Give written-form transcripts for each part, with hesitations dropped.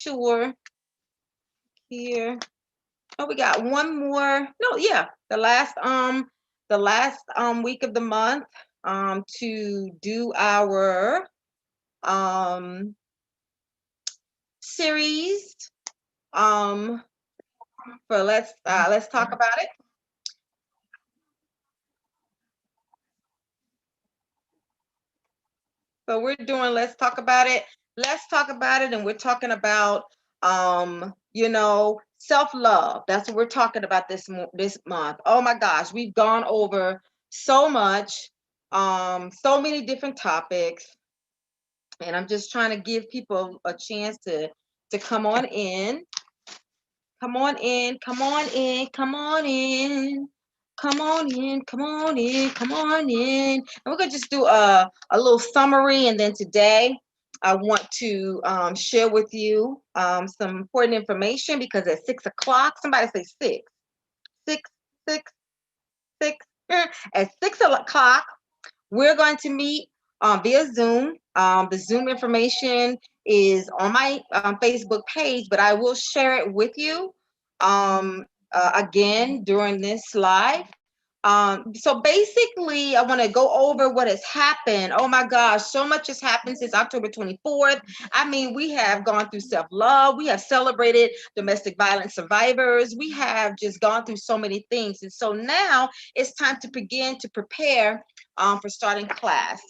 sure here. Oh, we got one more. No, yeah, the last week of the month to do our series for let's talk about it. So we're doing let's talk about it. Let's talk about it, and we're talking about self-love. That's what we're talking about this month. Oh my gosh, we've gone over so much, so many different topics, and I'm just trying to give people a chance to come on in. Come on in, come on in, come on in. Come on in, come on in, come on in. And we're gonna just do a little summary, and then today I want to share with you some important information because at 6 o'clock, somebody say six, six, six. At 6 o'clock, we're going to meet via Zoom. The Zoom information is on my Facebook page, but I will share it with you again during this live. So basically, I want to go over what has happened. Oh my gosh, so much has happened since October 24th. I mean, we have gone through self-love. We have celebrated domestic violence survivors. We have just gone through so many things. And so now it's time to begin to prepare for starting class.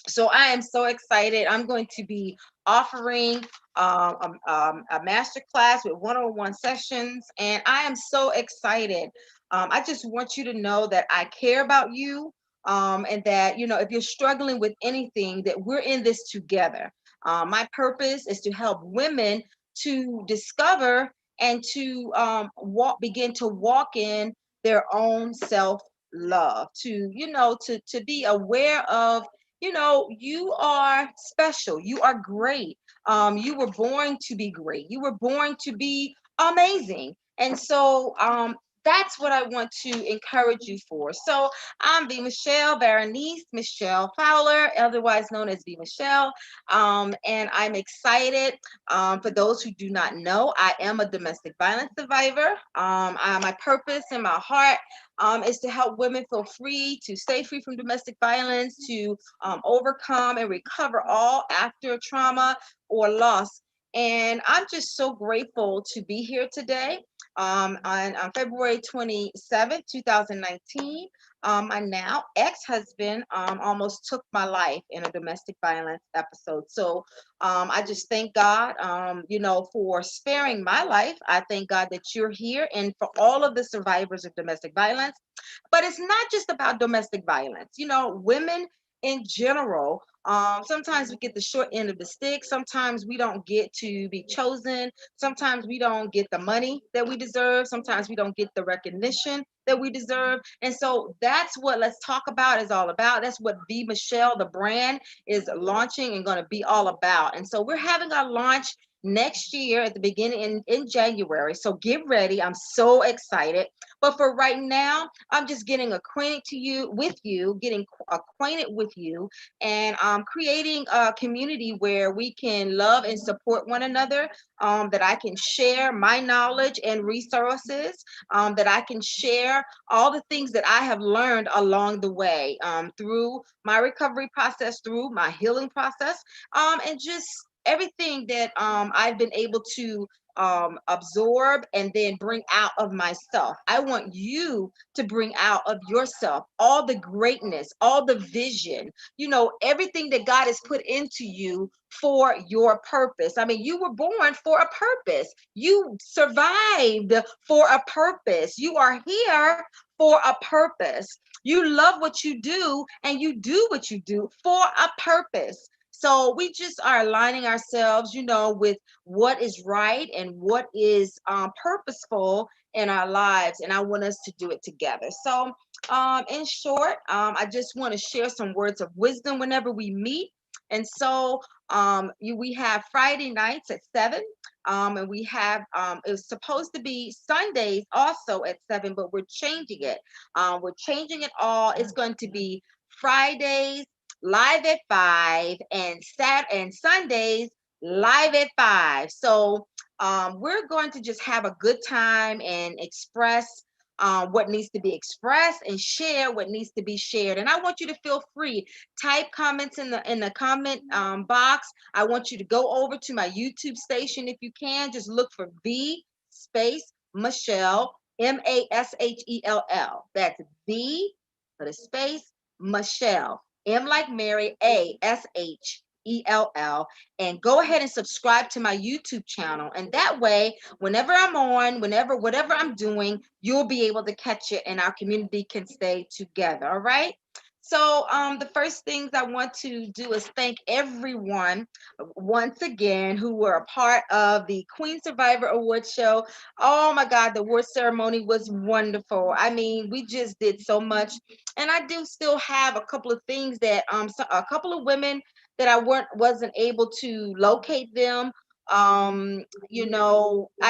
So I am so excited. I'm going to be offering a master class with one-on-one sessions, and I am so excited. I just want you to know that I care about you, and that if you're struggling with anything, that we're in this together. My purpose is to help women to discover and to begin to walk in their own self love, to be aware of you are special. You are great. You were born to be great. You were born to be amazing. And so that's what I want to encourage you for. So I'm V. Mashell, Berenice Mashell Fowler, otherwise known as V. Mashell. And I'm excited. For those who do not know, I am a domestic violence survivor. My purpose in my heart is to help women feel free, to stay free from domestic violence, to overcome and recover all after trauma or loss. And I'm just so grateful to be here today. On February 27th, 2019, my now ex-husband almost took my life in a domestic violence episode. So I just thank God, for sparing my life. I thank God that you're here, and for all of the survivors of domestic violence. But it's not just about domestic violence. Women in general, sometimes we get the short end of the stick. Sometimes we don't get to be chosen. Sometimes we don't get the money that we deserve. Sometimes we don't get the recognition that we deserve. And so that's what Let's Talk About is all about. That's what V. Mashell, the brand, is launching and going to be all about. And so we're having our launch next year at the beginning in January. So get ready. I'm so excited. But for right now, I'm just getting acquainted with you, getting acquainted with you, and creating a community where we can love and support one another, that I can share my knowledge and resources, that I can share all the things that I have learned along the way, through my recovery process, through my healing process, and just everything that I've been able to absorb and then bring out of myself. I want you to bring out of yourself all the greatness, all the vision, everything that God has put into you for your purpose. I mean, you were born for a purpose. You survived for a purpose. You are here for a purpose. You love what you do, and you do what you do for a purpose. So we just are aligning ourselves, with what is right and what is purposeful in our lives. And I want us to do it together. So in short, I just want to share some words of wisdom whenever we meet. And so we have Friday nights at 7. And we have, it was supposed to be Sundays also at 7, but we're changing it. We're changing it all. It's going to be Fridays live at 5, and Sundays live at 5. So we're going to just have a good time and express what needs to be expressed and share what needs to be shared. And I want you to feel free. Type comments in the comment box. I want you to go over to my YouTube station if you can. Just look for V space Mashell, Mashell. That's V for the space Mashell, M like Mary, Ashell, and go ahead and subscribe to my YouTube channel. And that way, whenever I'm on, whatever I'm doing, you'll be able to catch it and our community can stay together. All right. So the first things I want to do is thank everyone once again who were a part of the Queen Survivor Award show. Oh my God, the award ceremony was wonderful. I mean, we just did so much. And I do still have a couple of things that a couple of women that I wasn't able to locate them. I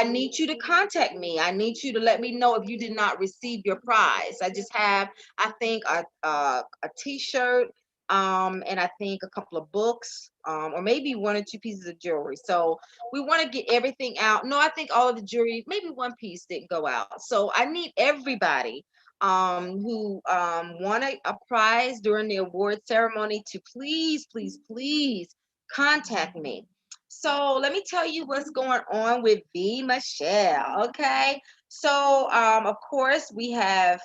need you to contact me. I need you to let me know if you did not receive your prize. I just have, I think, a T-shirt, and I think a couple of books, or maybe one or two pieces of jewelry. So we want to get everything out. No, I think all of the jewelry, maybe one piece didn't go out. So I need everybody who won a prize during the award ceremony to please, please, please contact me. So let me tell you what's going on with V Mashell. Okay. So of course we have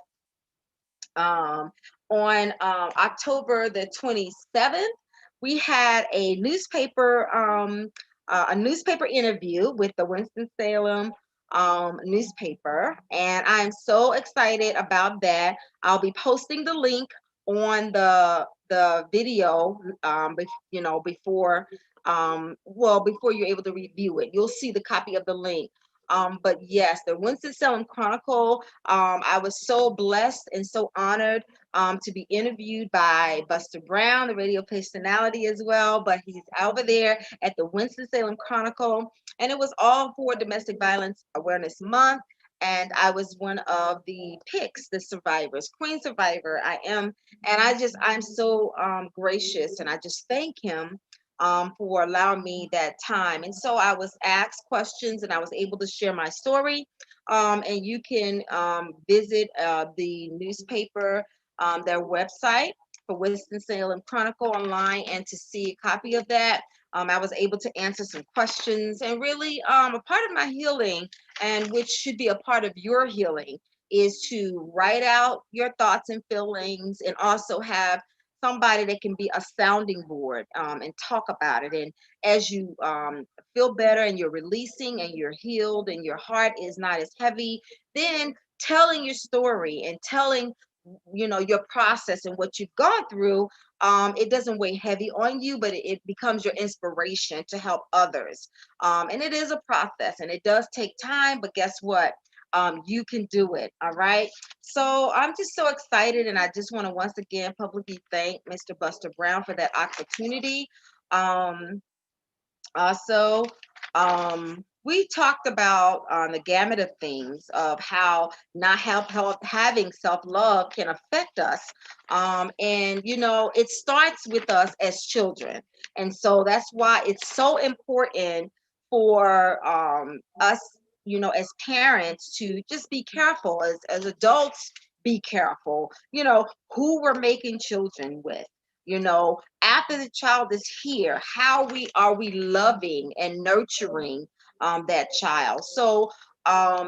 um, on October the 27th, we had a newspaper interview with the Winston-Salem newspaper, and I'm so excited about that. I'll be posting the link on the video, before before you're able to review it. You'll see the copy of the link. But yes, the Winston-Salem Chronicle, I was so blessed and so honored to be interviewed by Buster Brown, the radio personality as well. But he's over there at the Winston-Salem Chronicle, and it was all for Domestic Violence Awareness Month. And I was one of the picks, the survivors, Queen Survivor. I am, and I'm so gracious, and I just thank him for allowing me that time. And so I was asked questions and I was able to share my story. And you can visit the newspaper, their website for Winston-Salem Chronicle online, and to see a copy of that. I was able to answer some questions, and really a part of my healing, and which should be a part of your healing, is to write out your thoughts and feelings, and also have somebody that can be a sounding board, and talk about it. And as you feel better and you're releasing and you're healed and your heart is not as heavy, then telling your story and telling your process and what you've gone through, it doesn't weigh heavy on you, but it becomes your inspiration to help others. And it is a process and it does take time, but guess what? You can do it. All right. So I'm just so excited, and I just want to once again publicly thank Mr. Buster Brown for that opportunity. Um, Also, we talked about the gamut of things of how not having self-love can affect us. And it starts with us as children. And so that's why it's so important for us, as parents, to just be careful, as adults, be careful, who we're making children with. After the child is here, how we are we loving and nurturing that child. So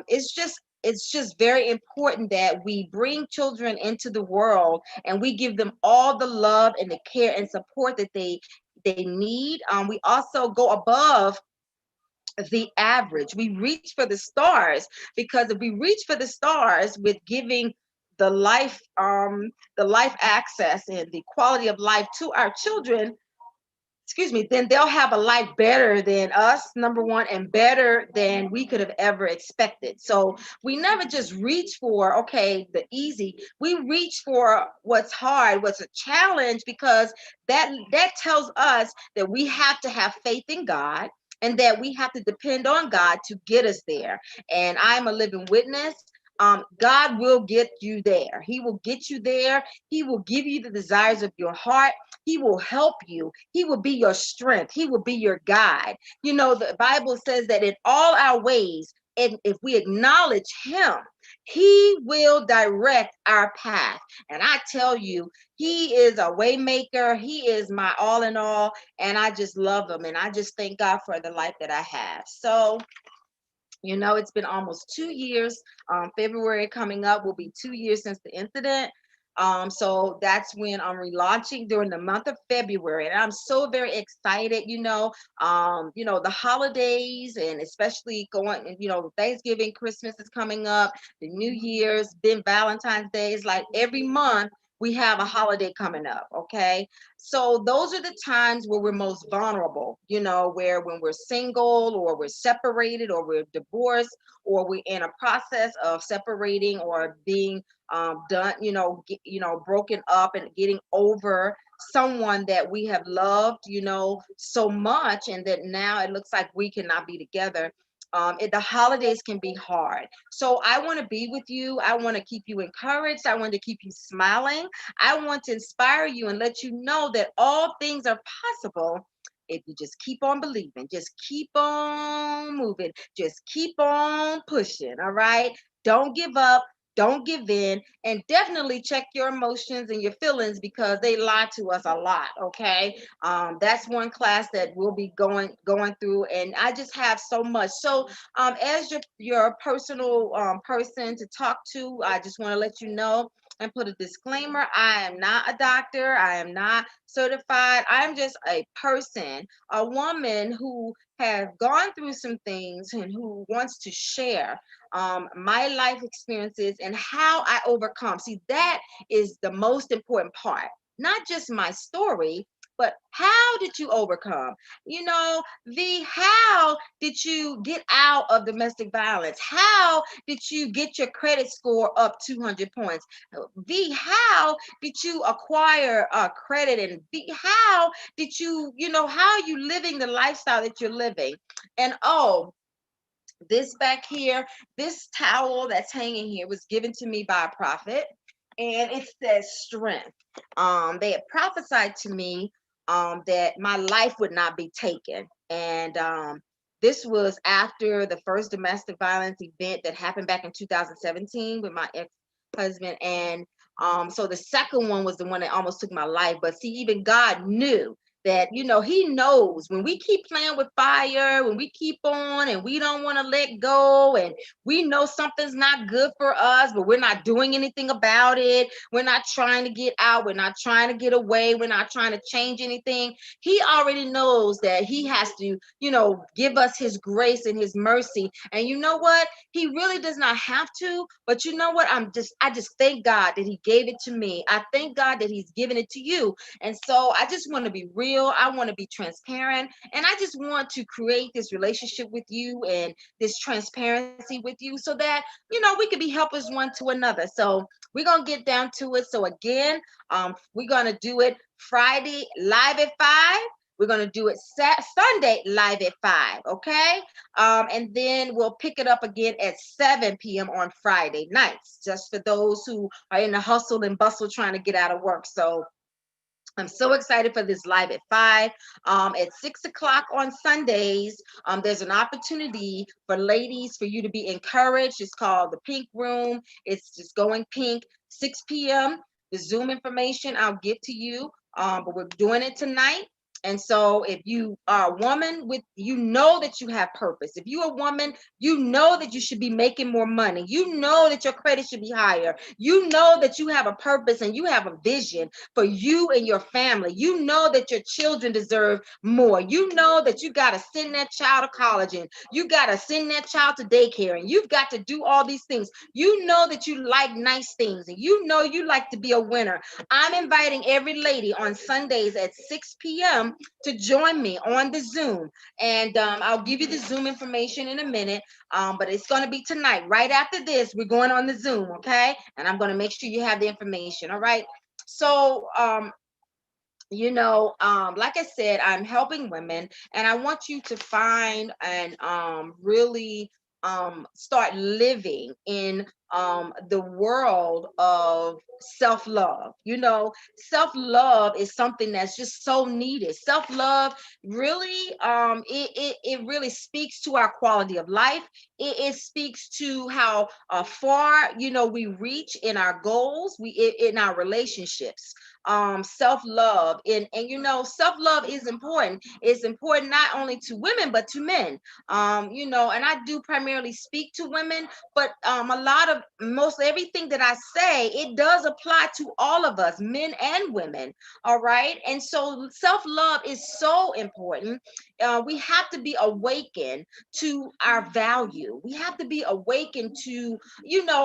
it's just very important that we bring children into the world and we give them all the love and the care and support that they need. We also go above the average. We reach for the stars, because if we reach for the stars with giving the life access and the quality of life to our children, then they'll have a life better than us, number one, and better than we could have ever expected. So we never just reach for, okay, the easy. We reach for what's hard, what's a challenge, because that tells us that we have to have faith in God and that we have to depend on God to get us there. And I'm a living witness. God will get you there. He will get you there. He will give you the desires of your heart. He will help you. He will be your strength. He will be your guide. You know, the Bible says that in all our ways, and if we acknowledge him, he will direct our path. And I tell you, he is a way maker. He is my all in all. And I just love him. And I just thank God for the life that I have. So, you know, it's been almost 2 years. February coming up will be 2 years since the incident. So that's when I'm relaunching during the month of February. And I'm so very excited, the holidays and especially going, Thanksgiving, Christmas is coming up, the New Year's, then Valentine's Day is like every month we have a holiday coming up. Okay. So those are the times where we're most vulnerable, where when we're single or we're separated or we're divorced or we're in a process of separating or being done, broken up and getting over someone that we have loved, so much, and that now it looks like we cannot be together. The holidays can be hard. So I want to be with you. I want to keep you encouraged. I want to keep you smiling. I want to inspire you and let you know that all things are possible if you just keep on believing, just keep on moving, just keep on pushing. All right. Don't give up. Don't give in, and definitely check your emotions and your feelings because they lie to us a lot. Okay, that's one class that we'll be going through, and I just have so much. So, as your personal person to talk to, I just want to let you know and put a disclaimer: I am not a doctor. I am not certified. I'm just a person, a woman who have gone through some things and who wants to share my life experiences and how I overcome. See, that is the most important part. Not just my story, but how did you overcome? How did you get out of domestic violence? How did you get your credit score up 200 points? How did you acquire credit? And how did how are you living the lifestyle that you're living? And this back here, this towel that's hanging here was given to me by a prophet, and it says strength. They had prophesied to me that my life would not be taken. And this was after the first domestic violence event that happened back in 2017 with my ex-husband. And so the second one was the one that almost took my life. But see, even God knew that, he knows when we keep playing with fire, when we keep on and we don't want to let go, and we know something's not good for us, but we're not doing anything about it. We're not trying to get out. We're not trying to get away. We're not trying to change anything. He already knows that he has to, give us his grace and his mercy. And you know what? He really does not have to, but you know what? I just thank God that he gave it to me. I thank God that he's given it to you. And so I just want to be real. I want to be transparent. And I just want to create this relationship with you and this transparency with you so that, we could be helpers one to another. So we're going to get down to it. So again, we're going to do it Friday live at 5. We're going to do it Sunday live at 5. Okay. And then we'll pick it up again at 7 p.m. on Friday nights, just for those who are in the hustle and bustle trying to get out of work. So I'm so excited for this live at 5. At 6 o'clock on Sundays, there's an opportunity for ladies for you to be encouraged. It's called the Pink Room. It's just going pink. 6 p.m. The Zoom information I'll give to you, but we're doing it tonight. And so if you are a woman that you have purpose. If you're a woman, that you should be making more money. That your credit should be higher. That you have a purpose and you have a vision for you and your family. That your children deserve more. That you got to send that child to college and you got to send that child to daycare and you've got to do all these things. That you like nice things and you like to be a winner. I'm inviting every lady on Sundays at 6 p.m. to join me on the Zoom. And I'll give you the Zoom information in a minute. But it's going to be tonight. Right after this, we're going on the Zoom, okay? And I'm going to make sure you have the information, all right? So, like I said, I'm helping women, and I want you to find and really start living in the world of self-love. Self-love is something that's just so needed. Self-love really, it really speaks to our quality of life. It speaks to how far, we reach in our goals, in our relationships. Self-love, and self-love is important. It's important not only to women but to men. And I do primarily speak to women, but a lot of most everything that I say, it does apply to all of us, men and women. All right. And so self-love is so important. We have to be awakened to our value. We have to be awakened to,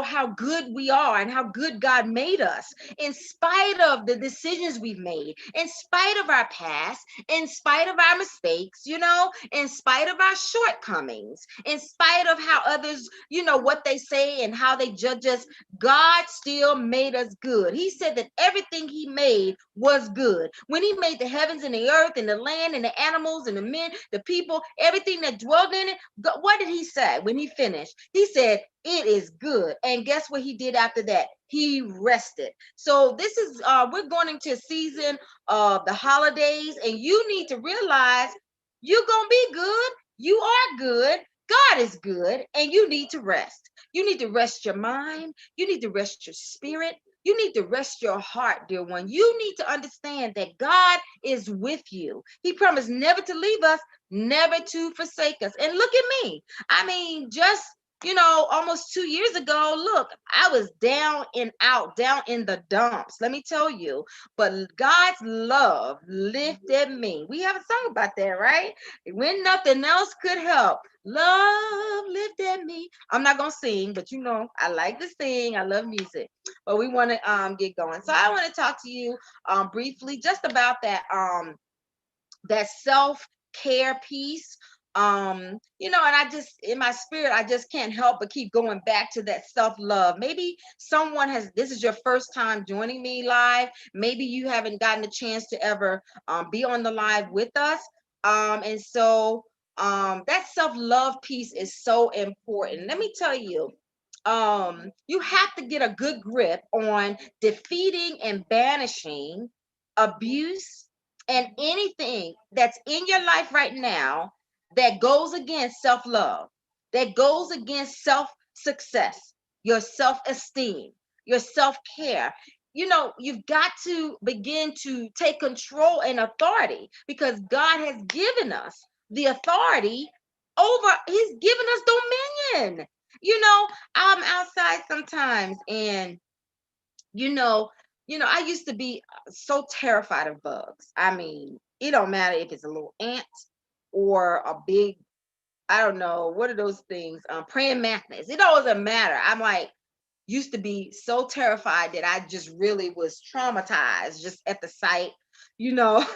how good we are and how good God made us, in spite of the decisions we've made, in spite of our past, in spite of our mistakes, in spite of our shortcomings, in spite of how others, what they say and how they judge us. God still made us good. He said that everything he made was good. When he made the heavens and the earth and the land and the animals and the men, the people, everything that dwelled in it, what did he say when he finished? He said, it is good. And guess what he did after that? He rested. So this is, we're going into a season of the holidays, and you need to realize you're going to be good. You are good. God is good, and you need to rest. You need to rest your mind. You need to rest your spirit. You need to rest your heart, dear one. You need to understand that God is with you. He promised never to leave us, never to forsake us. And look at me. I mean, just almost 2 years ago, look, I was down and out, down in the dumps. Let me tell you, but God's love lifted me. We have a song about that, right? When nothing else could help, love lifted me. I'm not gonna sing, but I like to sing. I love music, but we want to get going. So I want to talk to you briefly just about that self-care piece. And I just, in my spirit, I just can't help but keep going back to that self-love. Maybe this is your first time joining me live. Maybe you haven't gotten a chance to ever be on the live with us. And so that self-love piece is so important. Let me tell you, you have to get a good grip on defeating and banishing abuse and anything that's in your life right now that goes against self-love, that goes against self-success, your self-esteem, your self-care. You've got to begin to take control and authority, because God has given us the authority over, he's given us dominion. I'm outside sometimes, and I used to be so terrified of bugs. I mean, it don't matter if it's a little ant or a big, I don't know, what are those things? Praying mantis. It doesn't matter. I'm like, used to be so terrified that I just really was traumatized just at the sight, you know,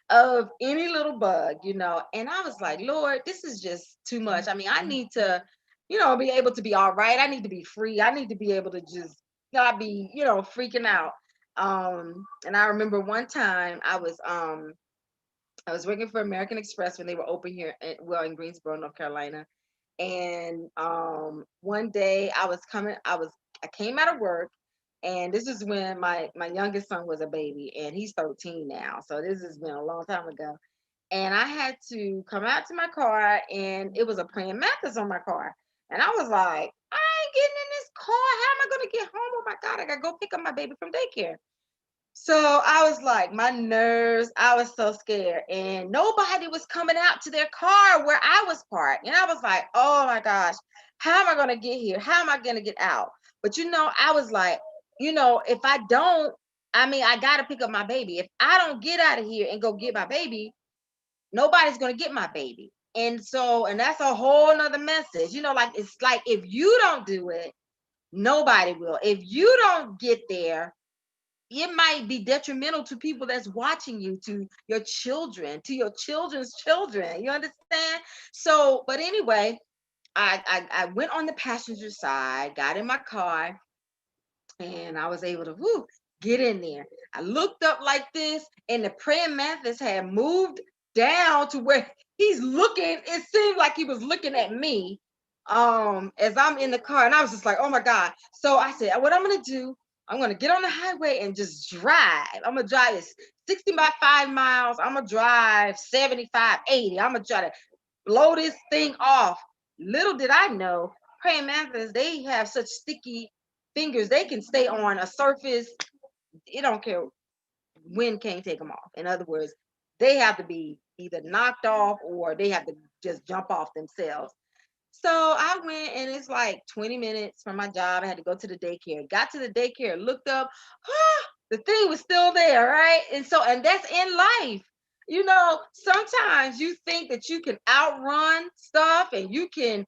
of any little bug, And I was like, Lord, this is just too much. I mean, I need to, be able to be all right. I need to be free. I need to be able to just not be, freaking out. And I remember one time I was working for American Express when they were open here, in Greensboro, North Carolina. And one day I came out of work, and this is when my youngest son was a baby, and he's 13 now. So this has been a long time ago. And I had to come out to my car, and it was a praying mantis on my car. And I was like, I ain't getting in this car. How am I going to get home? Oh my God, I got to go pick up my baby from daycare. So I was like, my nerves, I was so scared. And nobody was coming out to their car where I was parked. And I was like, oh my gosh, how am I going to get here? How am I going to get out? But I was like, if I don't, I got to pick up my baby. If I don't get out of here and go get my baby, nobody's going to get my baby. And that's a whole nother message. It's like, if you don't do it, nobody will. If you don't get there, it might be detrimental to people that's watching you, to your children, to your children's children. You understand? So, but anyway, I went on the passenger side, got in my car, and I was able to get in there. I looked up like this, and the praying mantis had moved down to where he's looking. It seemed like he was looking at me. as I'm in the car, and I was just like, oh my God. So I said, what I'm gonna do, I'm gonna get on the highway and just drive. I'm gonna drive this 60 by 5 miles. I'm gonna drive 75, 80. I'm gonna try to blow this thing off. Little did I know, praying mantis, they have such sticky fingers, they can stay on a surface. It don't care, wind can't take them off. In other words, they have to be either knocked off or they have to just jump off themselves. So I went, and it's like 20 minutes from my job. I had to go to the daycare. Got to the daycare, looked up, the thing was still there, right? And that's in life. Sometimes you think that you can outrun stuff and you can,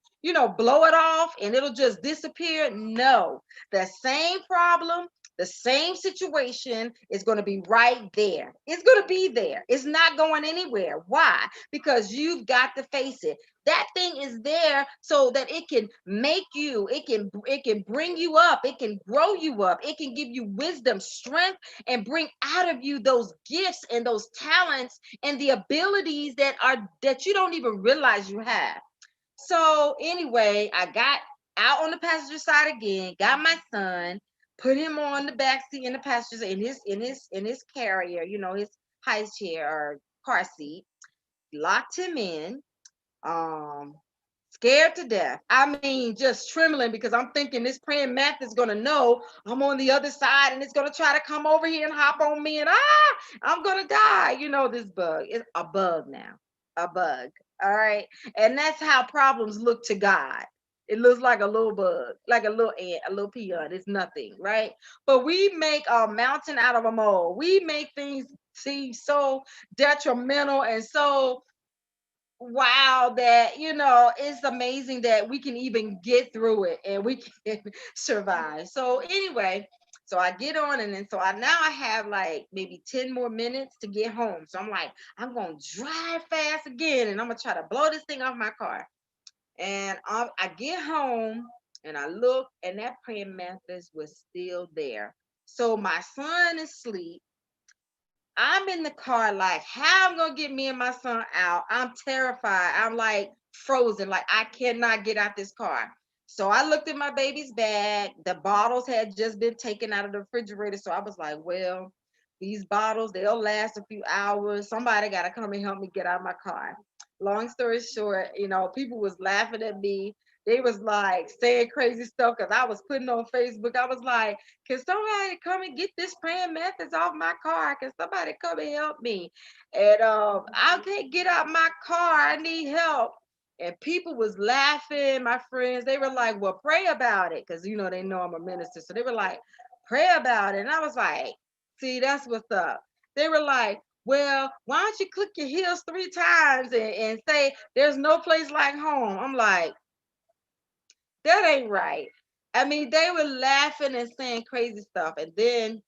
blow it off and it'll just disappear. No, the same problem, the same situation is going to be right there. It's going to be there. It's not going anywhere. Why? Because you've got to face it. That thing is there so that it can make you, it can bring you up, it can grow you up, it can give you wisdom, strength, and bring out of you those gifts and those talents and the abilities that you don't even realize you have. So anyway, I got out on the passenger side again, got my son, put him on the back seat in the passenger in his carrier, his high chair or car seat, locked him in, um scared to death. I mean, just trembling because I'm thinking this praying math is gonna know I'm on the other side and it's gonna try to come over here and hop on me, and I'm gonna die. This bug is a bug now, a bug. All right, and that's how problems look to God. It looks like a little bug, like a little ant, a little peon. It's nothing, right? But we make a mountain out of a mole. We make things seem so detrimental and so wow, that it's amazing that we can even get through it and we can survive. So anyway, so I get on, and then so I have like maybe 10 more minutes to get home. So I'm like, I'm gonna drive fast again and I'm gonna try to blow this thing off my car. And I get home and I look, and that praying mantis was still there. So my son is asleep. I'm in the car, like, how I'm gonna get me and my son out? I'm terrified. I'm like frozen, like I cannot get out this car. So I looked at my baby's bag. The bottles had just been taken out of the refrigerator. So I was like, well, these bottles, they'll last a few hours. Somebody gotta come and help me get out of my car. Long story short, people was laughing at me. They was like saying crazy stuff because I was putting on Facebook. I was like, can somebody come and get this praying methods off my car? Can somebody come and help me? And I can't get out my car. I need help. And people was laughing. My friends, they were like, well, pray about it. Because, they know I'm a minister. So they were like, pray about it. And I was like, see, that's what's up. They were like, well, why don't you click your heels 3 times and say, there's no place like home? I'm like, that ain't right. I mean, they were laughing and saying crazy stuff. And then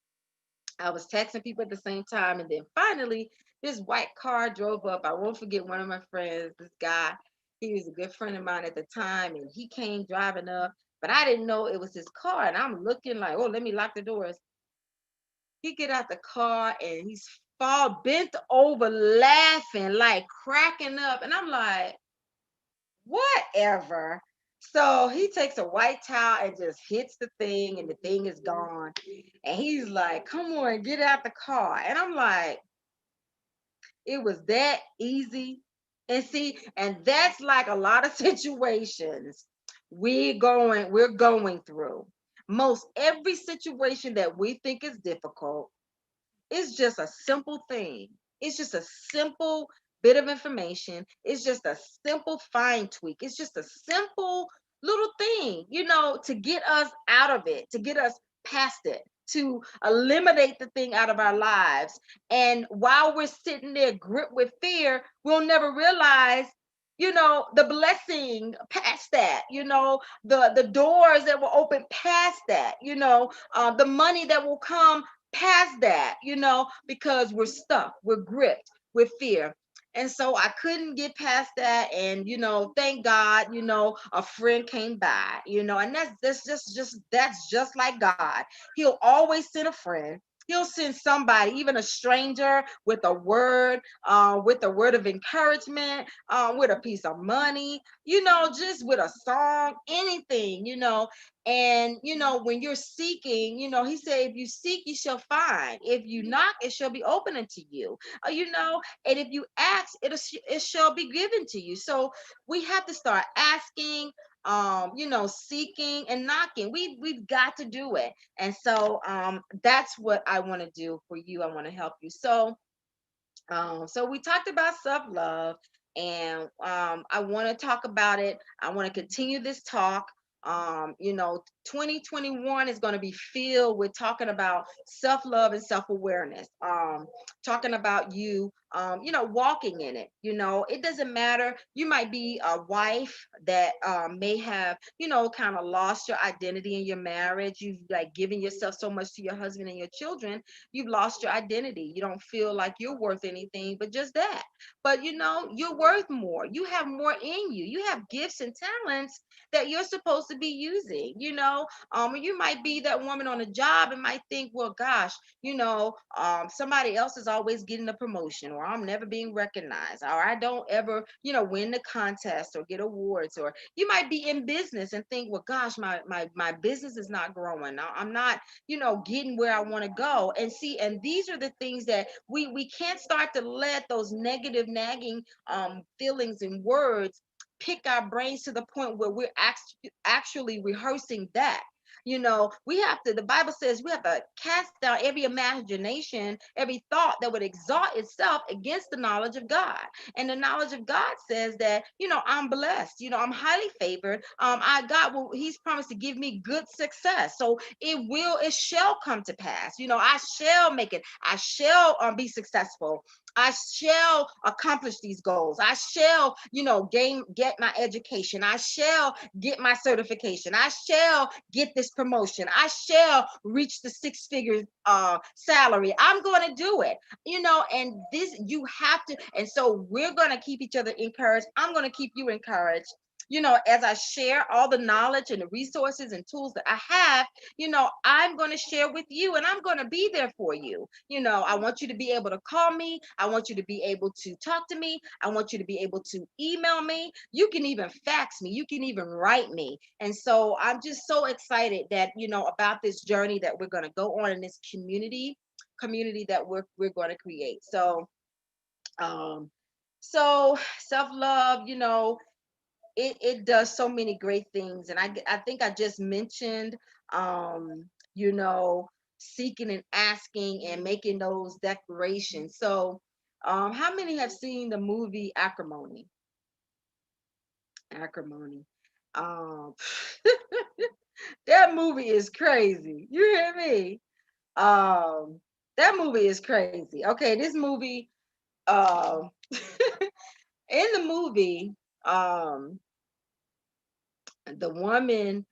I was texting people at the same time. And then finally, this white car drove up. I won't forget one of my friends, this guy. He was a good friend of mine at the time. And he came driving up, but I didn't know it was his car. And I'm looking like, oh, let me lock the doors. He get out the car and he's bent over laughing, like cracking up. And I'm like, whatever. So he takes a white towel and just hits the thing, and the thing is gone. And he's like, come on, get out the car. And I'm like, it was that easy. And see, and that's like a lot of situations we're going through. Most every situation that we think is difficult, it's just a simple thing. It's just a simple bit of information. It's just a simple fine tweak. It's just a simple little thing, to get us out of it, to get us past it, to eliminate the thing out of our lives. And while we're sitting there gripped with fear, we'll never realize the blessing past that, the doors that will open past that, the money that will come past that, because we're stuck, we're gripped with fear. And so I couldn't get past that. And, thank God, a friend came by, and that's just like God. He'll always send a friend. He'll send somebody, even a stranger, with a word of encouragement, with a piece of money, just with a song, anything, and when you're seeking, he said, if you seek, you shall find. If you knock, it shall be open unto you. And if you ask, it shall be given to you. So we have to start asking, seeking and knocking. We've got to do it. And so that's what I want to do for you. I want to help you. So we talked about self-love, and I want to talk about it. I want to continue this talk. 2021 is going to be filled with talking about self-love and self-awareness. Talking about you, walking in it. It doesn't matter. You might be a wife that may have, kind of lost your identity in your marriage. You've like given yourself so much to your husband and your children, you've lost your identity. You don't feel like you're worth anything but just that. But you're worth more. You have more in you. You have gifts and talents that you're supposed to be using. You might be that woman on a job and might think, well, gosh, somebody else is always getting a promotion, or I'm never being recognized, or I don't ever, win the contest or get awards. Or you might be in business and think, well, gosh, my business is not growing. I'm not, getting where I want to go. And see, and these are the things that we can't start to let those negative nagging feelings and words pick our brains to the point where we're actually rehearsing that. We have to, the Bible says we have to cast down every imagination, every thought that would exalt itself against the knowledge of God. And the knowledge of God says that, I'm blessed, I'm highly favored. God will, He's promised to give me good success. So it shall come to pass. I shall make it. I shall be successful. I shall accomplish these goals. I shall, get my education. I shall get my certification. I shall get this promotion. I shall reach the six-figure salary. I'm going to do it. And this, you have to. And so we're going to keep each other encouraged. I'm going to keep you encouraged. As I share all the knowledge and the resources and tools that I have, I'm going to share with you, and I'm going to be there for you. I want you to be able to call me. I want you to be able to talk to me. I want you to be able to email me. You can even fax me. You can even write me. And so I'm just so excited that, about this journey that we're going to go on in this community that we're going to create. Um, so self-love, it does so many great things. And I think I just mentioned, you know, seeking and asking and making those declarations. So, how many have seen the movie Acrimony? Acrimony. Um, that movie is crazy. You hear me? Um, that movie is crazy. Okay, this movie, um, in the movie, um, the woman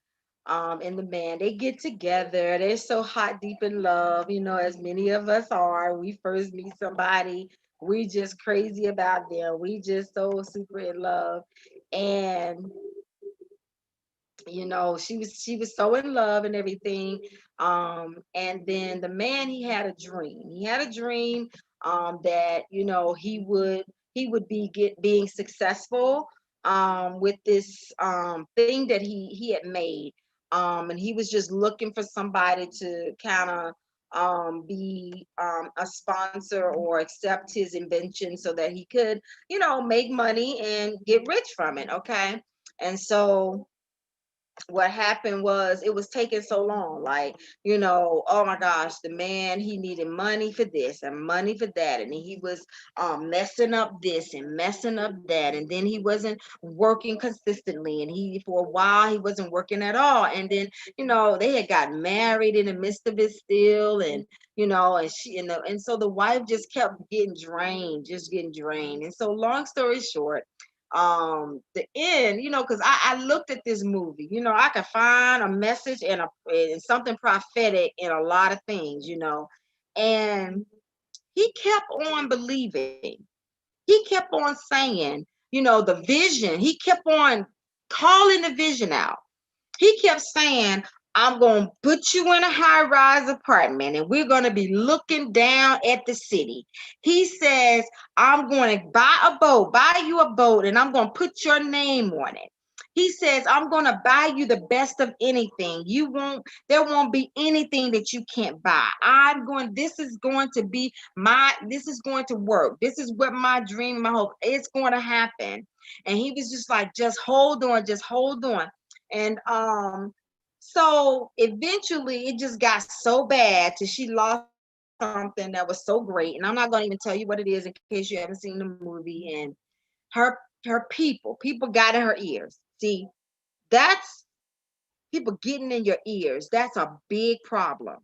and the man, they get together. They're so hot deep in love, as many of us are. We first meet somebody, we just crazy about them, we just so super in love. And she was so in love and everything. And then the man, he had a dream that he would being successful with this thing that he had made. And he was just looking for somebody to kind of be a sponsor or accept his invention so that he could make money and get rich from it. Okay. And so what happened was, it was taking so long, like, oh my gosh, the man, he needed money for this and money for that, and he was messing up this and messing up that, and then he wasn't working consistently, and he, for a while, he wasn't working at all. And then they had got married in the midst of it still. And and so the wife just kept getting drained, just getting drained. And so, long story short, the end, because I looked at this movie, I could find a message and something prophetic in a lot of things. And he kept on believing, he kept on saying, the vision, he kept on calling the vision out. He kept saying, I'm going to put you in a high rise apartment and we're going to be looking down at the city. He says, I'm going to buy you a boat, and I'm going to put your name on it. He says, I'm going to buy you the best of anything. There won't be anything that you can't buy. This is going to be this is going to work. This is what my dream, my hope, it's going to happen. And he was just like, just hold on, just hold on. And so eventually it just got so bad till she lost something that was so great. And I'm not going to even tell you what it is in case you haven't seen the movie. And her people got in her ears. See, that's people getting in your ears. That's a big problem.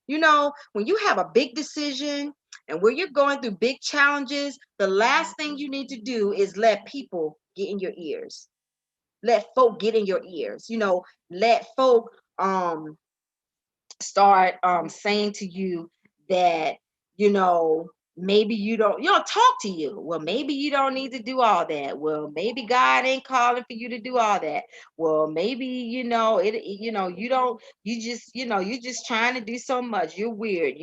When you have a big decision and when you're going through big challenges, the last thing you need to do is let people get in your ears. Let folk get in your ears. Let folk start saying to you that maybe you don't talk to you. Well, maybe you don't need to do all that. Well, maybe God ain't calling for you to do all that. Well, maybe you don't, you're just trying to do so much. You're weird.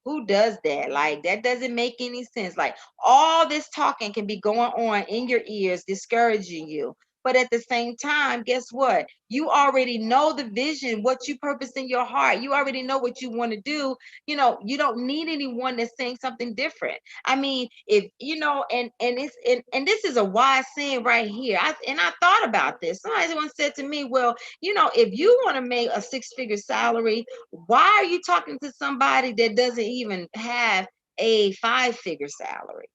Who does that? Like, that doesn't make any sense. Like, all this talking can be going on in your ears, discouraging you. But at the same time, guess what? You already know the vision, what you purpose in your heart. You already know what you want to do. You don't need anyone that's saying something different. I mean, if and this is a wise saying right here. I thought about this. Somebody once said to me, well, if you want to make a six-figure salary, why are you talking to somebody that doesn't even have a five-figure salary?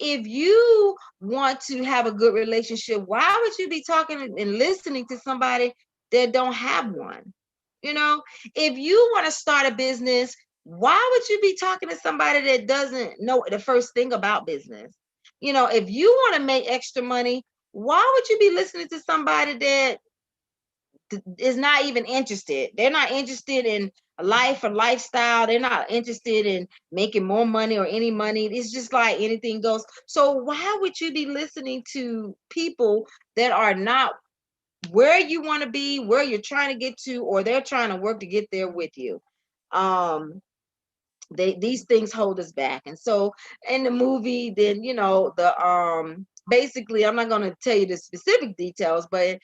If you want to have a good relationship, why would you be talking and listening to somebody that don't have one? If you want to start a business, why would you be talking to somebody that doesn't know the first thing about business? If you want to make extra money, why would you be listening to somebody that is not even interested? They're not interested in life or lifestyle. They're not interested in making more money or any money. It's just like anything goes. So why would you be listening to people that are not where you want to be, where you're trying to get to, or they're trying to work to get there with you? These things hold us back. And so in the movie, then the basically, I'm not going to tell you the specific details, but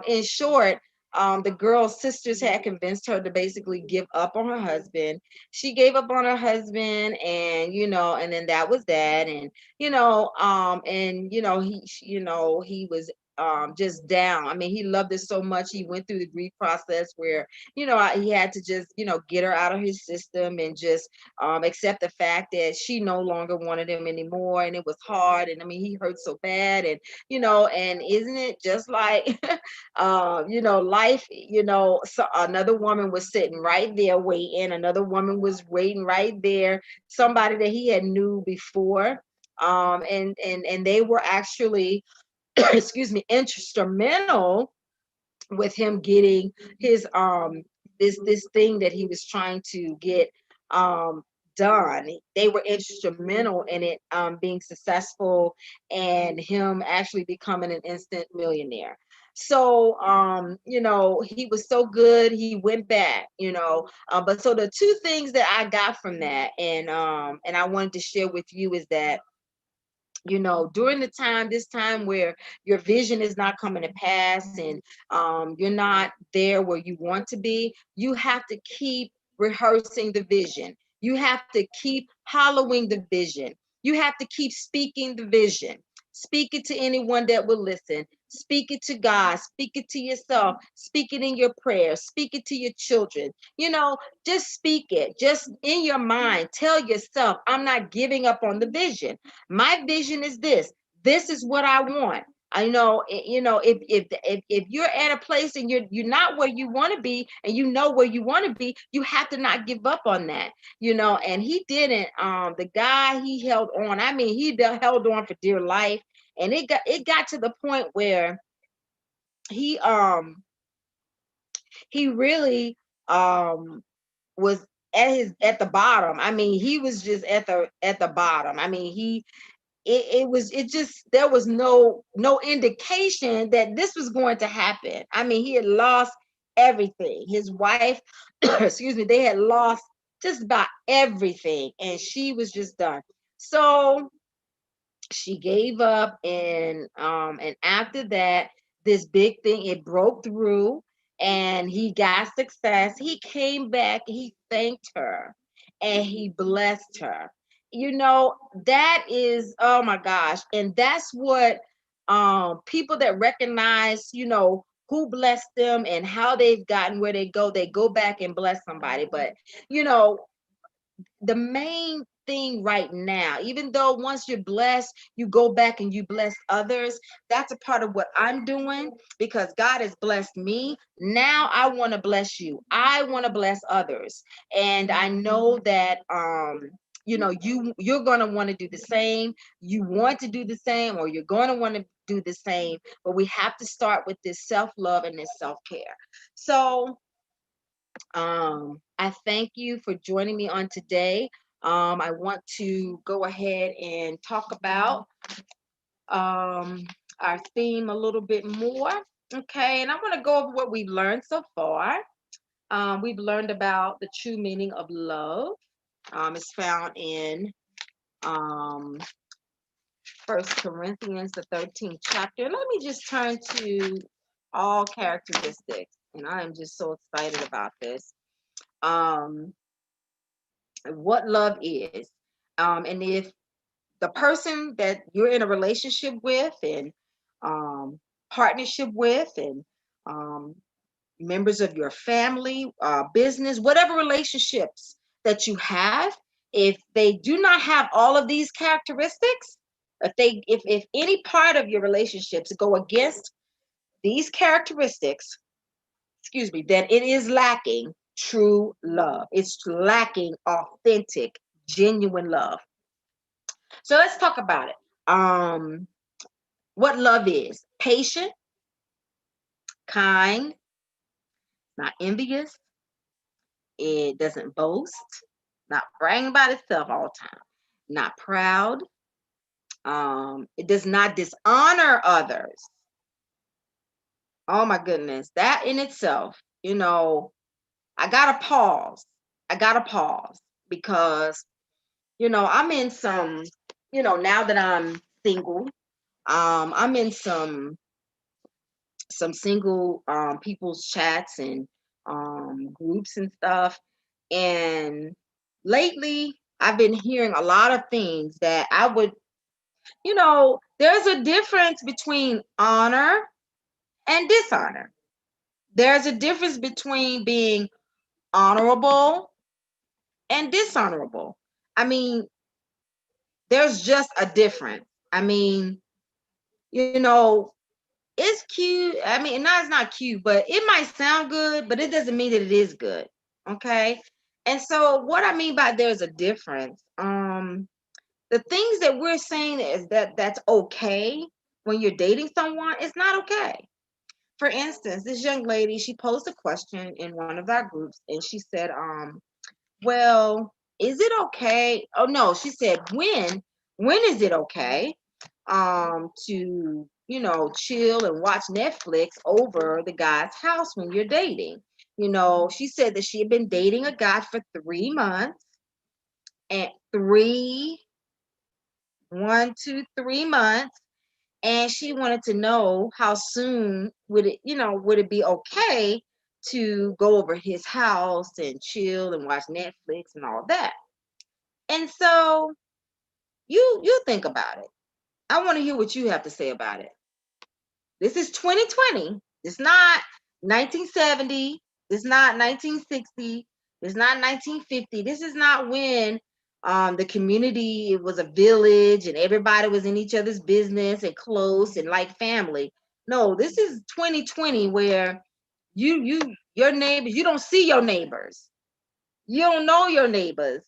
in short, the girl's sisters had convinced her to basically give up on her husband. She gave up on her husband, and and then that was that. And he was just down. I mean, he loved her so much. He went through the grief process where he had to just get her out of his system and just accept the fact that she no longer wanted him anymore. And it was hard. And I mean, he hurt so bad. And and isn't it just like life? So another woman was sitting right there waiting. Another woman was waiting right there. Somebody that he had knew before. And they were actually excuse me, instrumental with him getting his this thing that he was trying to get um done. They were instrumental in it being successful and him actually becoming an instant millionaire. So he was so good, he went back. But so the two things that I got from that, and I wanted to share with you, is that during this time where your vision is not coming to pass, and you're not there where you want to be, you have to keep rehearsing the vision. You have to keep hollowing the vision. You have to keep speaking the vision. Speak it to anyone that will listen. Speak it to God. Speak it to yourself. Speak it in your prayers. Speak it to your children. Just speak it. Just in your mind, tell yourself, I'm not giving up on the vision. My vision is this. This is what I want. I know, if you're at a place and you're not where you want to be, and where you want to be, you have to not give up on that. And he didn't. The guy, he held on. I mean, he held on for dear life, and it got to the point where he he really was at the bottom. I mean, he was just at the bottom. I mean, it just, there was no indication that this was going to happen. I mean, he had lost everything. His wife, excuse me, they had lost just about everything, and she was just done. So she gave up, and after that, this big thing, it broke through, and he got success. He came back, he thanked her, and he blessed her. You know, that is, oh my gosh. And that's what, people that recognize, who blessed them and how they've gotten where they go back and bless somebody. But you know the main thing right now, even though once you're blessed, you go back and you bless others, that's a part of what I'm doing, because God has blessed me. Now I want to bless you. I want to bless others. And I know that you're going to want to do the same. You want to do the same, or you're going to want to do the same, but we have to start with this self-love and this self-care. So I thank you for joining me on today. I want to go ahead and talk about our theme a little bit more. Okay, and I want to go over what we've learned so far. We've learned about the true meaning of love. It's found in um, 1 Corinthians, the 13th chapter. Let me just turn to all characteristics, and I am just so excited about this. Um, what love is. And if the person that you're in a relationship with, and partnership with, and um, members of your family, business, whatever relationships that you have, if they do not have all of these characteristics, if any part of your relationships go against these characteristics, excuse me, then it is lacking true love. It's lacking authentic, genuine love. So let's talk about it. What love is: patient, kind, not envious, it doesn't boast, not bragging about itself all the time, not proud, it does not dishonor others. Oh my goodness, that in itself, I gotta pause. I gotta pause because I'm in some, now that I'm single, I'm in some single people's chats and groups and stuff. And lately I've been hearing a lot of things that I would, there's a difference between honor and dishonor. There's a difference between being honorable and dishonorable. I mean, there's just a difference. I mean, you know, it's cute. I mean, no, it's not cute, but it might sound good, but it doesn't mean that it is good. Okay. And so what I mean by there's a difference, the things that we're saying is that's okay when you're dating someone, it's not okay. For instance, this young lady, she posed a question in one of our groups, and she said, well, is it okay? Oh no, she said, when is it okay to, chill and watch Netflix over the guy's house when you're dating? She said that she had been dating a guy for 3 months, and 1, 2, 3 months, and she wanted to know how soon would it be okay to go over his house and chill and watch Netflix and all that. And so you think about it. I want to hear what you have to say about it. This is 2020. It's not 1970. It's not 1960. It's not 1950. This is not when the community, it was a village and everybody was in each other's business and close and like family. No, this is 2020 where your neighbors, you don't see your neighbors. You don't know your neighbors.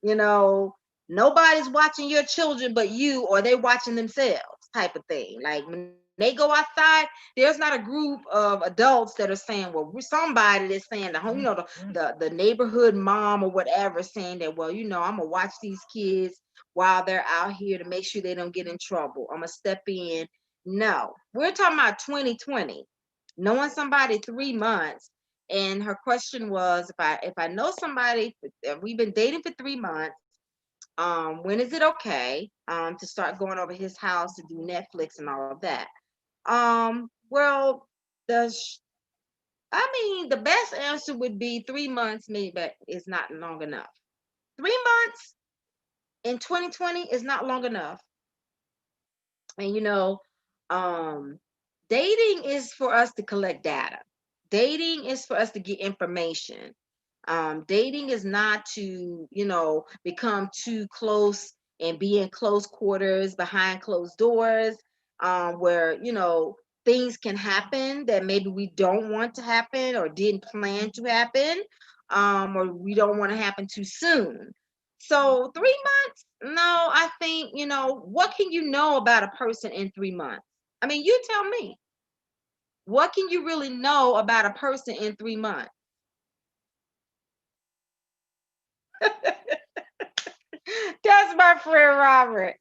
You know, nobody's watching your children but you, or they watching themselves, type of thing. Like, no, They go outside. There's not a group of adults that are saying, well, we're somebody that's saying the home, the neighborhood mom or whatever saying that, well, I'm gonna watch these kids while they're out here to make sure they don't get in trouble. I'm gonna step in. No, we're talking about 2020, knowing somebody 3 months. And her question was, if I know somebody, we've been dating for 3 months, when is it okay to start going over his house to do Netflix and all of that? Well, the best answer would be 3 months, maybe, but it's not long enough. 3 months in 2020 is not long enough. And um, dating is for us to collect data. Dating is for us to get information. Dating is not to, become too close and be in close quarters behind closed doors, where, things can happen that maybe we don't want to happen or didn't plan to happen, or we don't want to happen too soon. So 3 months, no, I think, what can you know about a person in 3 months? I mean, you tell me, what can you really know about a person in 3 months? That's my friend Robert.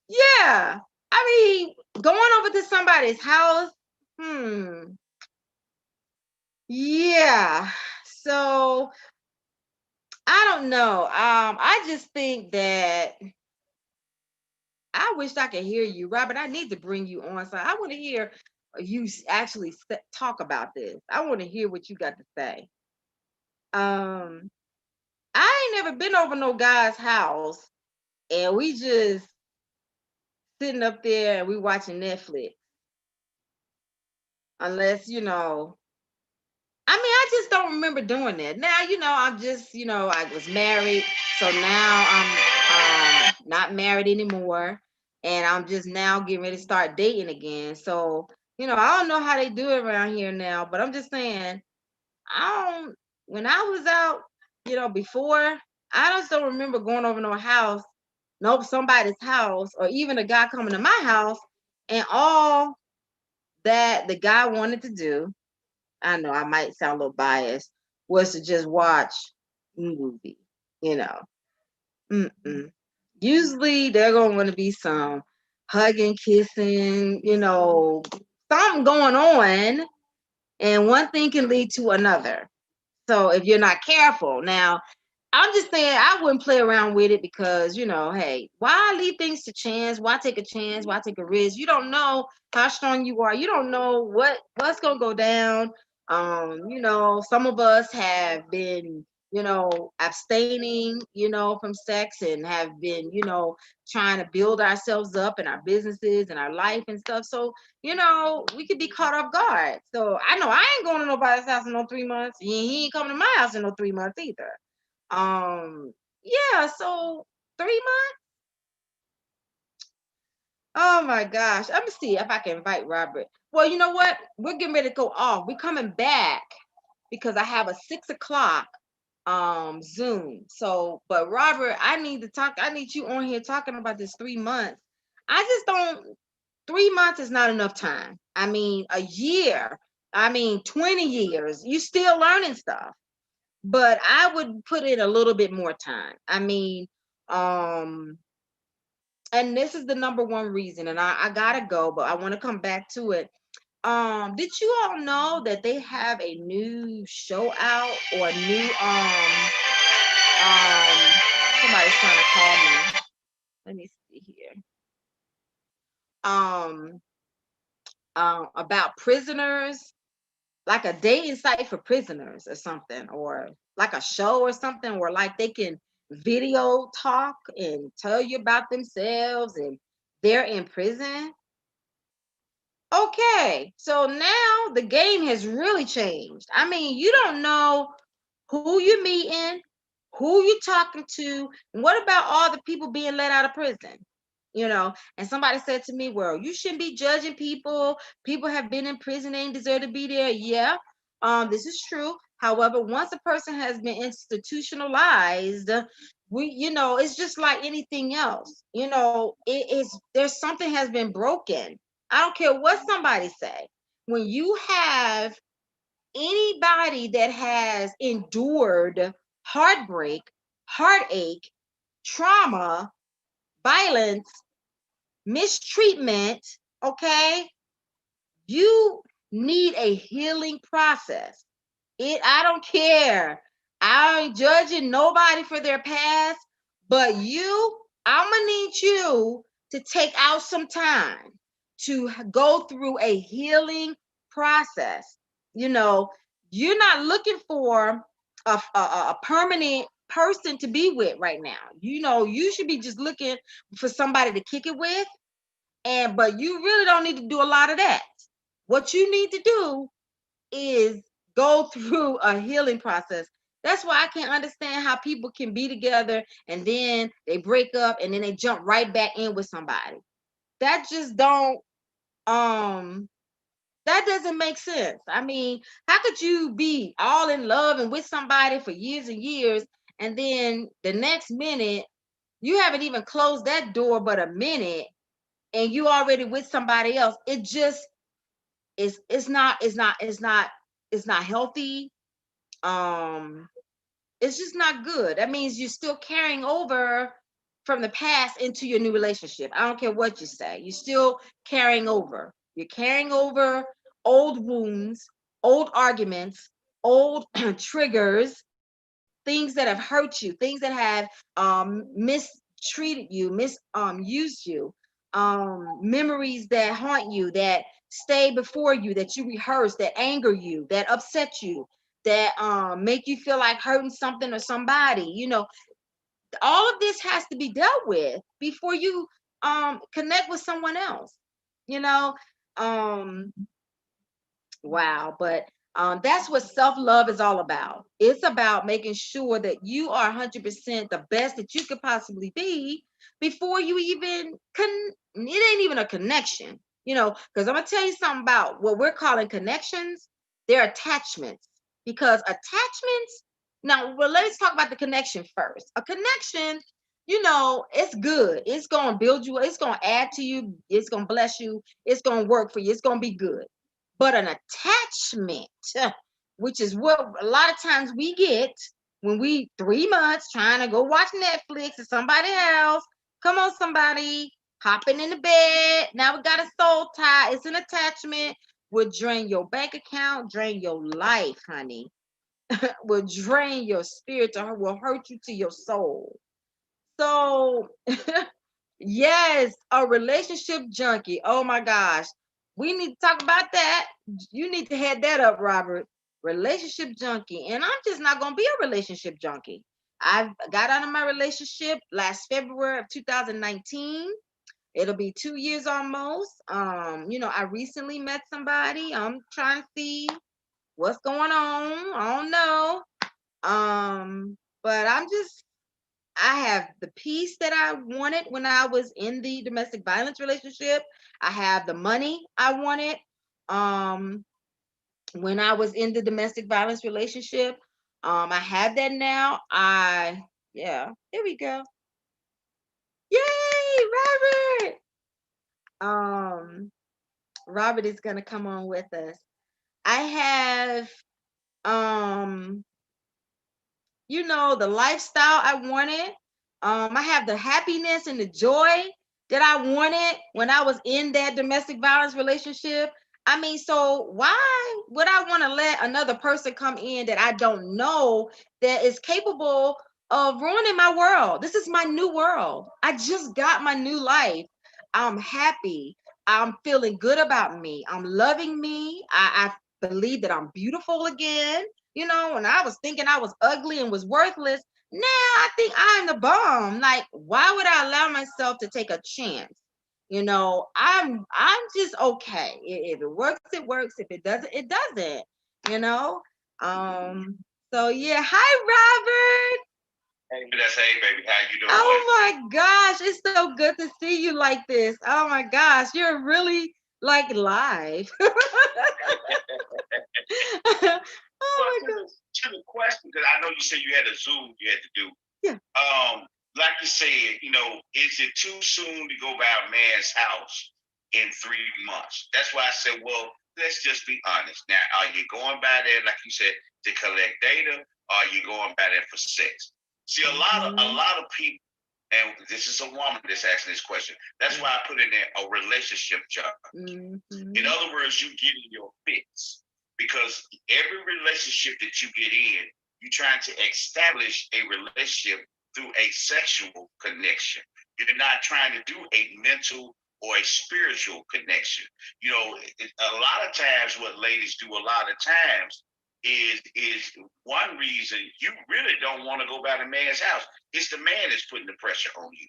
Yeah. I mean, going over to somebody's house, hmm. Yeah. So I don't know. I just think that I wish I could hear you, Robert. I need to bring you on. So I want to hear you actually talk about this. I want to hear what you got to say. Um, I ain't never been over no guy's house, and we just sitting up there and we watching Netflix. Unless, I mean, I just don't remember doing that. Now, I'm just, I was married, so now I'm not married anymore, and I'm just now getting ready to start dating again. So, I don't know how they do it around here now, but I'm just saying, I don't. When I was out, before, I just don't remember going over no house, no somebody's house, or even a guy coming to my house, and all that the guy wanted to do, I know I might sound a little biased, was to just watch a movie, you know. Mm-mm. Usually they're gonna want to be some hugging, kissing, something going on, and one thing can lead to another. So if you're not careful, now I'm just saying I wouldn't play around with it because, hey, why leave things to chance? Why take a chance? Why take a risk? You don't know how strong you are. You don't know what's gonna go down. Some of us have been, abstaining, from sex and have been, trying to build ourselves up in our businesses and our life and stuff. So, we could be caught off guard. So I know I ain't going to nobody's house in no 3 months. He ain't coming to my house in no 3 months either. Yeah, so 3 months. Oh my gosh. Let me see if I can invite Robert. Well, you know what? We're getting ready to go off. We're coming back because I have a 6 o'clock Zoom. So, but Robert, I need you on here talking about this 3 months. I just don't 3 months is not enough time. I mean, a year, 20 years, you still learning stuff. But I would put in a little bit more time. Um, and this is the number one reason, and I gotta go, but I want to come back to it. Did you all know that they have a new show out or a new um somebody's trying to call me. Let me see here. Um about prisoners, like a dating site for prisoners or something, or like a show or something where like they can video talk and tell you about themselves and they're in prison. Okay, so now the game has really changed. I mean, you don't know who you're meeting, who you're talking to, and what about all the people being let out of prison? And somebody said to me, well, you shouldn't be judging people. People have been in prison, they ain't deserve to be there. Yeah, this is true. However, once a person has been institutionalized, it's just like anything else. It is there's something has been broken. I don't care what somebody say. When you have anybody that has endured heartbreak, heartache, trauma, violence, mistreatment, okay, you need a healing process. I don't care. I ain't judging nobody for their past, but I'm gonna need you to take out some time to go through a healing process. You know, you're not looking for a permanent person to be with right now. You know, you should be just looking for somebody to kick it with, but you really don't need to do a lot of that. What you need to do is go through a healing process. That's why I can't understand how people can be together and then they break up and then they jump right back in with somebody. That just don't that doesn't make sense. I mean, how could you be all in love and with somebody for years and years, and then the next minute you haven't even closed that door but a minute and you already with somebody else? It just it's not healthy. um it's just not good. That means you're still carrying over from the past into your new relationship. I don't care what you say, you're still carrying over. You're carrying over old wounds, old arguments, old triggers, things that have hurt you, things that have mistreated you, used you, memories that haunt you, that stay before you, that you rehearse, that anger you, that upset you, that make you feel like hurting something or somebody. You know, all of this has to be dealt with before you connect with someone else. You know, um Wow, but that's what self-love is all about. It's about making sure that you are 100% the best that you could possibly be before you even it ain't even a connection, you know, because I'm gonna tell you something about what we're calling connections. They're attachments, because attachments. Now, well, let's talk about the connection first. A connection, you know, it's good. It's gonna build you. It's gonna add to you. It's gonna bless you. It's gonna work for you. It's gonna be good. But an attachment, which is what a lot of times we get when we 3 months trying to go watch Netflix or somebody else. Come on, somebody, hopping in the bed. Now we got a soul tie. It's an attachment. Will drain your bank account, drain your life, honey. Will drain your spirit, or will hurt you to your soul. So yes, a relationship junkie. Oh my gosh. We need to talk about that. You need to head that up, Robert. Relationship junkie. And I'm just not going to be a relationship junkie. I got out of my relationship last February of 2019. It'll be 2 years almost. You know, I recently met somebody. I'm trying to see what's going on. I don't know. But I have the peace that I wanted when I was in the domestic violence relationship. I have the money I wanted um, when I was in the domestic violence relationship. I have that now. Yeah, here we go. Yay, Robert! Um, Robert is gonna come on with us. I have, um, you know, the lifestyle I wanted. I have the happiness and the joy that I wanted when I was in that domestic violence relationship. I mean, so why would I want to let another person come in that I don't know, that is capable of ruining my world? This is my new world. I just got my new life. I'm happy. I'm feeling good about me. I'm loving me. I believe that I'm beautiful again. You know, when I was thinking I was ugly and was worthless, now I think I'm the bomb. Like, why would I allow myself to take a chance? You know, I'm just okay. If it works, it works. If it doesn't, it doesn't. You know. Um. So yeah. Hi, Robert. Hey, that's hey, baby. How you doing? Oh my gosh, it's so good to see you like this. Oh my gosh, you're really like live. Well, Oh my gosh. to the question, because I know you said you had a Zoom you had to do. Yeah. Like you said, you know, is it too soon to go by a man's house in 3 months. That's why I said, well, let's just be honest. Now, are you going by there, like you said, to collect data, or are you going by there for sex? See, a lot of people, and this is a woman that's asking this question. That's why I put in there a relationship job. In other words, you get in your fix, because every relationship that you get in, you're trying to establish a relationship through a sexual connection. You're not trying to do a mental or a spiritual connection. A lot of times, what ladies do a lot of times is one reason you really don't want to go by the man's house. It's the man that's putting the pressure on you.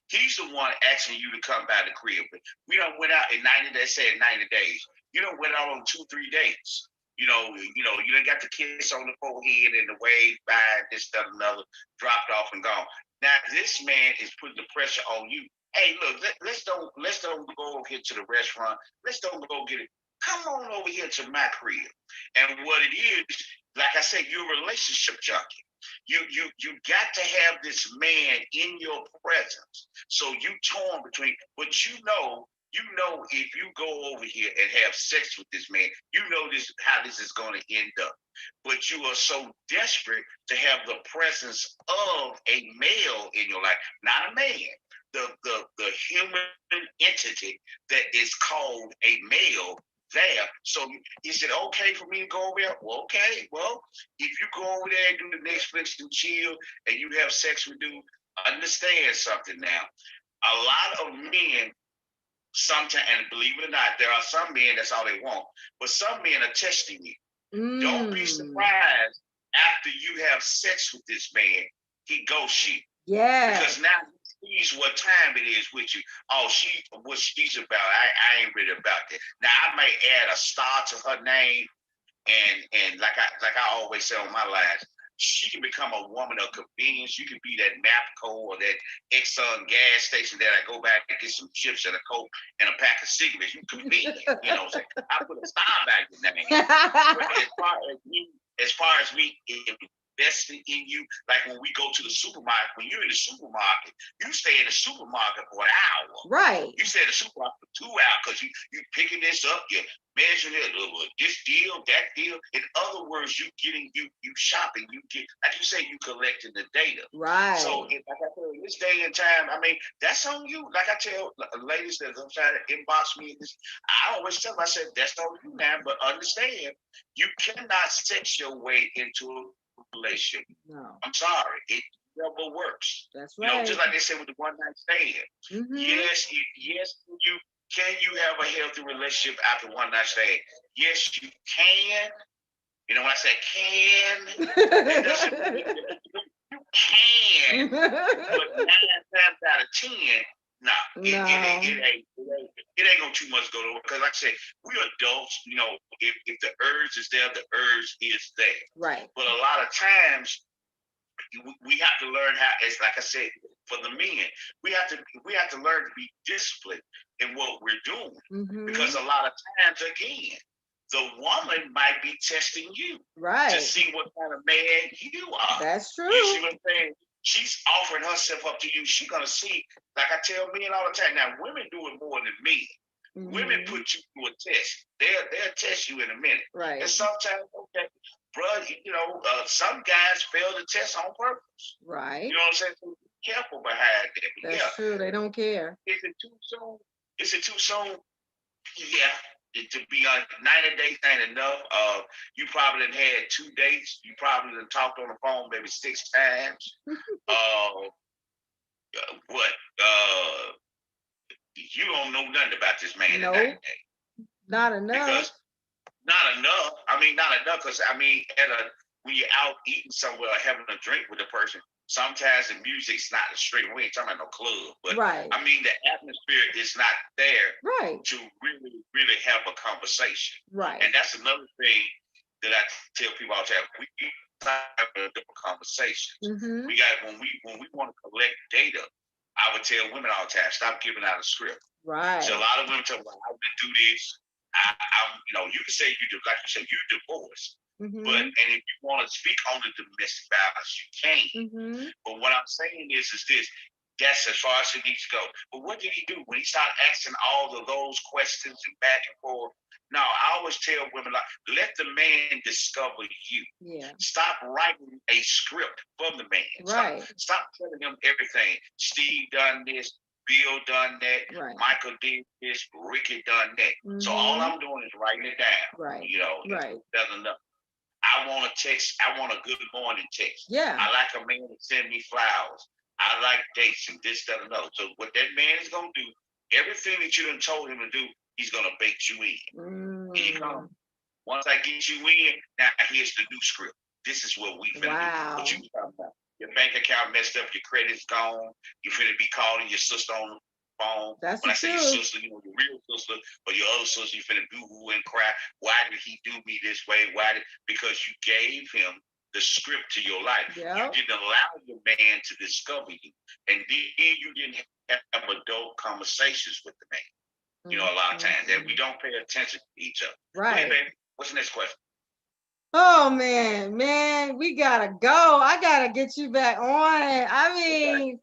He's the one asking you to come by the crib. We don't went out in 90 days, said 90 days. You don't went out on 2-3 dates. You done got the kiss on the forehead and the wave by this, that, another, dropped off and gone. Now this man is putting the pressure on you. Hey, look, let's don't go over here to the restaurant. Let's don't go get it. Come on over here to my crib. And what it is, like I said, you're a relationship junkie. You got to have this man in your presence. So you torn between, but if you go over here and have sex with this man, this how this is going to end up. But you are so desperate to have the presence of a male in your life, not a man. The human entity that is called a male there. So is it okay for me to go over there? Well, okay. Well, if you go over there and do the Netflix and chill and you have sex with dude, understand something now. A lot of men sometimes, and believe it or not, there are some men that's all they want, but some men are testing you. Don't be surprised after you have sex with this man, he ghosts you. Yeah. Because now he sees what time it is with you. Oh, what she's about. I ain't really about that. Now I may add a star to her name, and like I always say on my lives, she can become a woman of convenience. You can be that MAPCO or that Exxon gas station that I go back and get some chips and a Coke and a pack of cigarettes. You convenient, I put a star back in that name. But as far as me investing in you, like when we go to the supermarket, when you're in the supermarket, you stay in the supermarket for an hour. Right. You stay in the supermarket for 2 hours because you picking this up, you measuring it, this deal, that deal. In other words, you shopping, you get, like you say, you collecting the data. Right. So like I tell you, this day and time, I mean, that's on you. Like I tell ladies that I'm trying to inbox me, I always tell them, I said, that's on you now, but understand, you cannot sex your way into a relationship. No. I'm sorry. It never works. That's right. Just like they said with the one night stand. Yes, can you have a healthy relationship after one night stand? Yes, you can. When I say can, that doesn't mean that you can. But 9 times out of 10, it ain't gonna too much go to, because like I said, we adults, if the urge is there, the urge is there. Right. But a lot of times we have to learn how, it's like I said, for the men, we have to learn to be disciplined in what we're doing. Because a lot of times, again, the woman might be testing you to see what kind of man you are. That's true. You see what I'm saying? She's offering herself up to you. She's gonna see, like I tell men all the time. Now, women do it more than men. Women put you through a test. They'll test you in a minute. Right. And sometimes, okay, bro, some guys fail the test on purpose. Right. You know what I'm saying? So be careful behind that. That's true. They don't care. Is it too soon? Yeah. To be honest, 90 days ain't enough. You probably done had 2 dates. You probably done talked on the phone maybe 6 times. You don't know nothing about this man in 90 days. Not enough. Because not enough. I mean, not enough. Because when you're out eating somewhere or having a drink with a person, sometimes the music's not the straight. We ain't talking about no club, but I mean the atmosphere is not there to really, really have a conversation. Right. And that's another thing that I tell people all the time. We have different conversations. We got when we want to collect data. I would tell women all the time, stop giving out a script. Right. So a lot of women tell me, I would do this. I'm you can say like you said, you're divorced. But and if you want to speak on the domestic violence, you can. But what I'm saying is this: That's as far as it needs to go. But what did he do when he started asking all of those questions and back and forth? No, I always tell women like, let the man discover you. Yeah. Stop writing a script for the man. Right. Stop telling him everything. Steve done this, Bill done that, Right. Michael did this, Ricky done that. So all I'm doing is writing it down. Right. You know, Right. doesn't know. I want a text. I want a good morning text. Yeah. I like a man to send me flowers. I like dates and this, that, and another. So what that man is gonna do, everything that you done told him to do, he's gonna bait you in. Here you come. Once I get you in, now here's the new script. This is what we finna do. What you talking about? Your bank account messed up, your credit's gone. You finna be calling your sister on the phone. That's when I the say your truth. sister, you know, your real sister or your other sister, you finna boo-hoo and cry. Why did he do me this way? Because you gave him the script to your life. Yep. You didn't allow your man to discover you. And then you didn't have adult conversations with the man. You know, a lot of times that we don't pay attention to each other. Right. Okay, baby. What's the next question? Oh man, we gotta go. I gotta get you back on. I mean,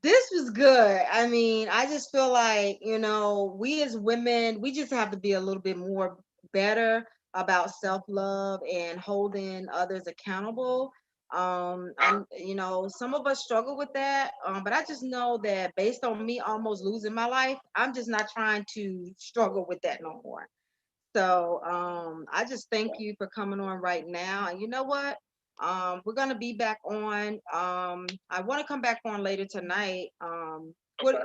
this was good. I mean, I just feel like, we as women, we just have to be a little bit more better about self-love and holding others accountable. And some of us struggle with that. But I just know that based on me almost losing my life, I'm just not trying to struggle with that no more. So I just thank you for coming on right now. And you know what? We're gonna be back on. I want to come back on later tonight. So when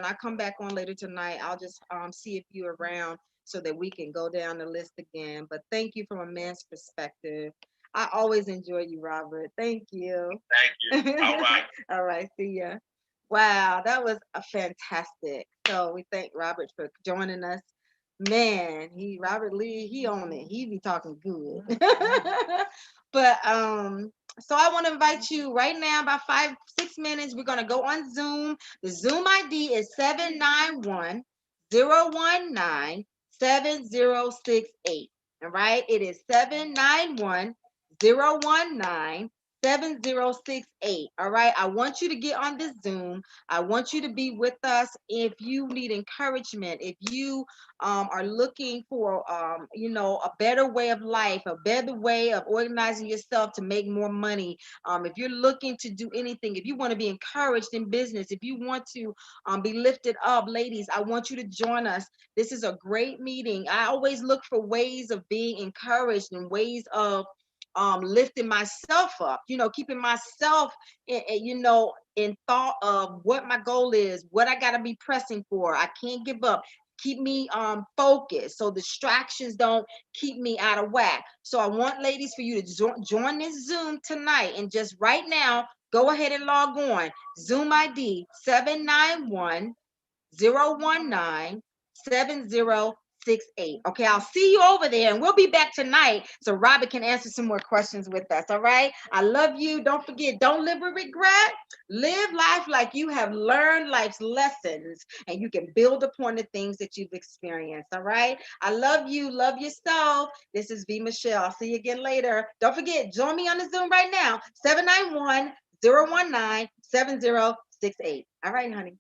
I come back on later tonight, I'll just see if you're around so that we can go down the list again. But thank you from a man's perspective. I always enjoy you, Robert. Thank you. Thank you. All right. All right. See ya. Wow, that was a fantastic. So we thank Robert for joining us. Man, Robert Lee, he on it. He be talking good. But so I want to invite you right now, about 5-6 minutes. We're gonna go on Zoom. The Zoom ID is 791-019-7068. All right, it is 791-019-7068. All right, I want you to get on this Zoom. I want you to be with us. If you need encouragement, if you are looking for a better way of life, a better way of organizing yourself to make more money, if you're looking to do anything, if you want to be encouraged in business, if you want to be lifted up, ladies, I want you to join us. This is a great meeting. I always look for ways of being encouraged and ways of lifting myself up, keeping myself in thought of what my goal is, what I got to be pressing for. I can't give up. Keep me focused so distractions don't keep me out of whack. So I want, ladies, for you to join this Zoom tonight, and just right now go ahead and log on. Zoom ID 791-019-7068. Okay, I'll see you over there, and we'll be back tonight so Robert can answer some more questions with us. All right, I love you. Don't forget, don't live with regret. Live life like you have learned life's lessons, and you can build upon the things that you've experienced. All right, I love you. Love yourself. This is V. Mashell. I'll see you again later. Don't forget, join me on the Zoom right now. 791-019-7068. All right, honey.